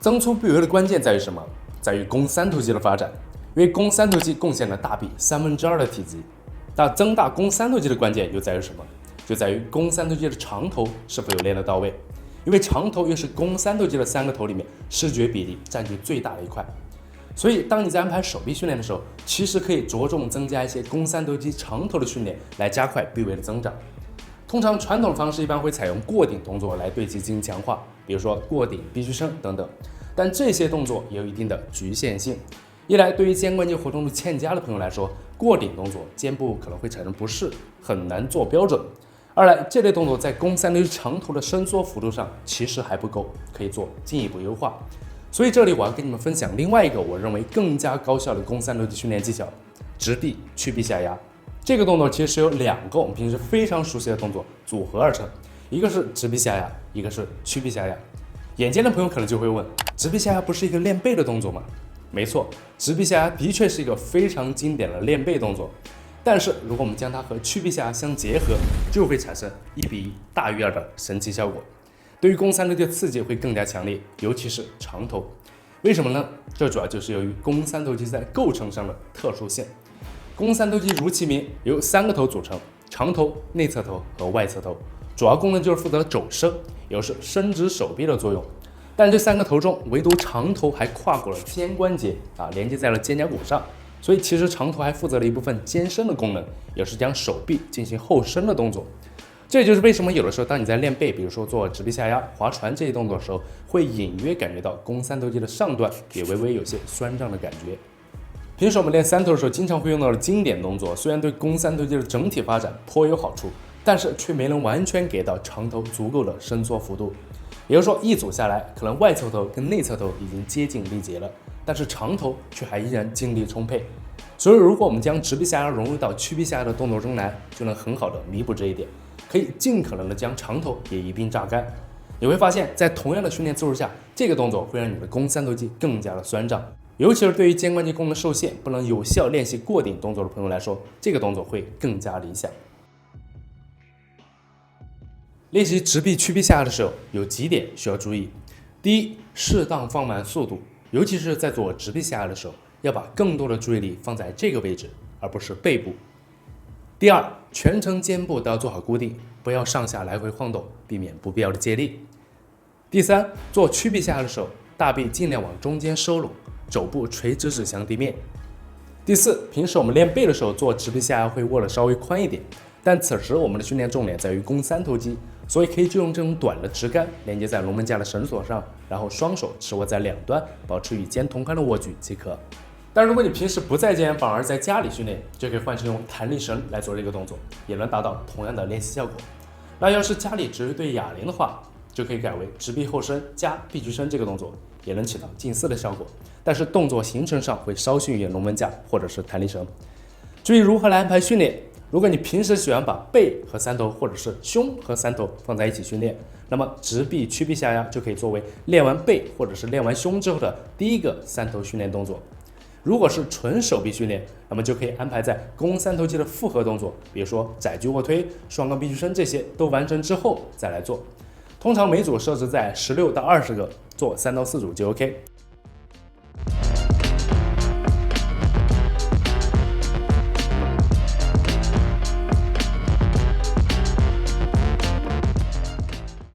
增粗臂围的关键在于什么？在于肱三头肌的发展，因为肱三头肌贡献了大臂2/3的体积。那增大肱三头肌的关键又在于什么？就在于肱三头肌的长头是否有练得到位。因为长头又是肱三头肌的3个头里面视觉比例占据最大的一块。所以当你在安排手臂训练的时候，其实可以着重增加一些肱三头肌长头的训练，来加快臂围的增长。通常传统的方式一般会采用过顶动作来对其进行强化，比如说过顶、臂屈伸等等。但这些动作也有一定的局限性。一来，对于肩关节活动度欠佳的朋友来说，过顶动作肩部可能会产生不适，很难做标准。二来，这类动作在肱三头肌长头的伸缩幅度上其实还不够，可以做进一步优化。所以这里我要跟你们分享另外一个我认为更加高效的肱三头肌训练技巧——直臂屈臂下压。这个动作其实是由2个我们平时非常熟悉的动作组合而成，一个是直臂下压，一个是屈臂下压。眼尖的朋友可能就会问，直臂下压不是一个练背的动作吗？没错，直臂下压的确是一个非常经典的练背动作，但是如果我们将它和屈臂下压相结合，就会产生1:1大于2的神奇效果。对于肱三头肌的刺激会更加强烈，尤其是长头。为什么呢？这主要就是由于肱三头肌在构成上的特殊性。肱三头肌如其名，由3个头组成：长头、内侧头和外侧头，主要功能就是负责肘伸，也就是伸直手臂的作用。但这3个头中，唯独长头还跨过了肩关节连接在了肩胛骨上，所以其实长头还负责了一部分肩伸的功能，也是将手臂进行后伸的动作。这就是为什么有的时候当你在练背，比如说做直臂下压、划船这些动作的时候，会隐约感觉到肱三头肌的上段也微微有些酸胀的感觉。平时我们练三头的时候经常会用到的经典动作，虽然对肱三头肌的整体发展颇有好处，但是却没能完全给到长头足够的伸缩幅度。也就是说，一组下来，可能外侧头跟内侧头已经接近力竭了，但是长头却还依然精力充沛。所以如果我们将直臂下压融入到屈臂下压的动作中来，就能很好的弥补这一点，可以尽可能的将长头也一并榨干。你会发现在同样的训练次数下，这个动作会让你的肱三头肌更加的酸胀，尤其是对于肩关节功能受限、不能有效练习过顶动作的朋友来说，这个动作会更加理想。练习直臂屈臂下压的时候，有几点需要注意。第一，适当放慢速度，尤其是在做直臂下压的时候，要把更多的注意力放在这个位置，而不是背部。第二，全程肩部都要做好固定，不要上下来回晃动，避免不必要的借力。第三，做屈臂下压的时候，大臂尽量往中间收拢，肘部垂直指向地面。第四，平时我们练背的时候做直臂下压会握得稍微宽一点，但此时我们的训练重点在于肱三头肌，所以可以就用这种短的直杆连接在龙门架的绳索上，然后双手持握在两端，保持与肩同宽的握举即可。但如果你平时不在健身房而在家里训练，就可以换成用弹力绳来做这个动作，也能达到同样的练习效果。那要是家里只有一对哑铃的话，就可以改为直臂后伸加臂屈伸这个动作，也能起到近似的效果，但是动作形成上会稍逊于龙门架或者是弹力绳。至于如何来安排训练，如果你平时喜欢把背和三头或者是胸和三头放在一起训练，那么直臂屈臂下压就可以作为练完背或者是练完胸之后的第一个三头训练动作。如果是纯手臂训练，那么就可以安排在肱三头肌的复合动作，比如说窄举卧推、双杠臂屈伸，这些都完成之后再来做。通常每组设置在16到20个，做3到4组就 OK。